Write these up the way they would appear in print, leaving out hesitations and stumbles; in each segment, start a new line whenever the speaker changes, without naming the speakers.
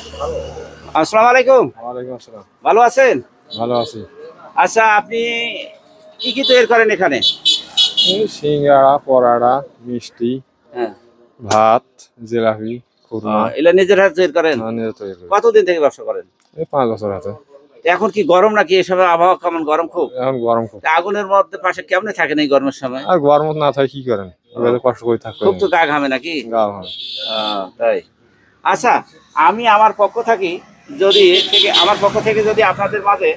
আসসালামু আলাইকুম।
ওয়ালাইকুম আসসালাম।
ভালো আছেন?
ভালো আছি।
আচ্ছা, আপনি কি কি তৈরি করেন এখানে?
এই সিঙ্গাড়া, পরাড়া, মিষ্টি,
হ্যাঁ।
ভাত, জিলাপি, খুরমা।
এগুলা নিজের হাতে তৈরি করেন?
নিজে তৈরি করি।
কতদিন থেকে ব্যবসা করেন?
এই 5 বছর হাতে।
এখন কি গরম নাকি? এসব আবহাওয়া কেমন, গরম খুব?
এখন গরম খুব।
তা আগুনের মধ্যে পাশে কেমনে থাকেন এই গরমের সময়?
আর গরম না থাকে কি করেন? এভাবে কষ্ট করে থাকতে
খুব
হয়।
তো গা ঘামে নাকি?
গা ভালো।
তাই। আচ্ছা, আমি আমার পক্ষ থেকে যদি আপনাদের মাঝে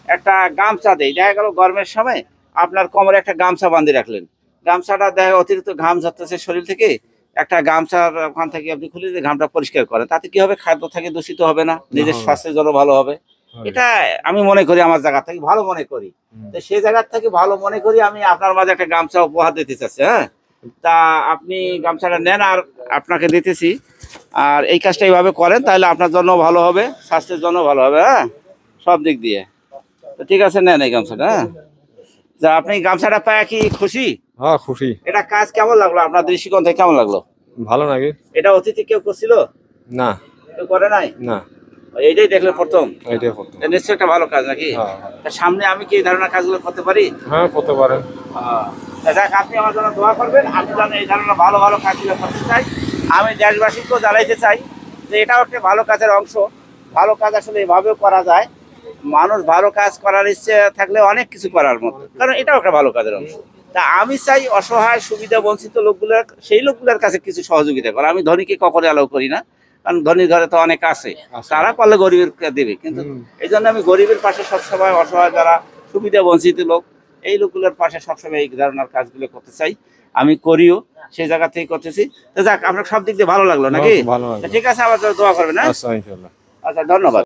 একটা গামছা দেই, দেখা গেল গরমের সময় আপনার কোমরে একটা গামছা বাঁধিয়ে রাখলেন। গামছাটা দেখা অতিরিক্ত ঘাম ঝরতেছে শরীর থেকে, একটা গামছার ওখান থেকে আপনি খুলে দিয়ে ঘামটা পরিষ্কার করেন। তাতে কি হবে? খাদ্য থেকে দূষিত হবে না,
না
নিজের
হবে।
স্বাস্থ্যের জন্য ভালো হবে।
হবে।
এটা আমি মনে করি, আমার জায়গা থেকে ভালো মনে করি।
হুম।
তো সেই জায়গা থেকে ভালো মনে করি আমি আপনার মাঝে একটা গামছা উপহার দিতে চাচ্ছি। হ্যাঁ, তা আপনি গামছাটা নেন আর আপনাকে দিতেছি। আর এই কাজটা এইভাবে করেন, তাহলে আপনার জন্য ভালো হবে, স্বাস্থ্যের জন্য ভালো হবে। হ্যাঁ, সব দিক দিয়ে। তো ঠিক আছে, নেন এই গামছাটা। হ্যাঁ, তা আপনি গামছাটা পায় কি খুশি?
হ্যাঁ, খুশি।
এটা কাজ কেমন লাগলো আপনার দৃষ্টিকোণ থেকে, কেমন লাগলো?
ভালো নাকি?
এটা অতিথি কেউ করছিল?
না,
কেউ করে নাই?
না।
এইটাই দেখলে প্রথম?
এইটাই করতে।
এটা নিশ্চয়ই একটা ভালো কাজ নাকি?
হ্যাঁ,
তা সামনে আমি কি এই ধরনের কাজগুলো করতে পারি?
হ্যাঁ, করতে পারেন।
তা দেখ, আপনি আমার জন্য দোয়া করবেন। আমি যেন এই ধরনের ভালো ভালো কাজগুলো করতে চাই। আমি দেশবাসীকেও জানাইতে চাই যে এটাও একটা ভালো কাজের অংশ। ভালো কাজ আসলে এভাবেও করা যায়। মানুষ ভালো কাজ করার ইচ্ছে থাকলে অনেক কিছু করার মতো, কারণ এটাও একটা ভালো কাজের অংশ। তা আমি চাই অসহায় সুবিধা বঞ্চিত লোকগুলোর, সেই লোকগুলোর কাছে কিছু সহযোগিতা করা। আমি ধনীকে কখনো অ্যালাউ করি না, কারণ ধনীর ঘরে তো অনেক আছে, তারা পারলে গরিবের দেবে। কিন্তু এই জন্য আমি গরিবের পাশে সবসময়, অসহায় যারা সুবিধা বঞ্চিত লোক, এই লোকগুলোর পাশে সবসময় এই ধরনের কাজগুলো করতে চাই। আমি করিও, সেই জায়গা থেকে করতেছি। তো যাক, আপনার সব দিক দিয়ে ভালো লাগলো নাকি?
ভালো লাগলো।
ঠিক আছে, আবার দোয়া করবেন। হ্যাঁ,
আচ্ছা, ইনশাআল্লাহ।
আচ্ছা, ধন্যবাদ।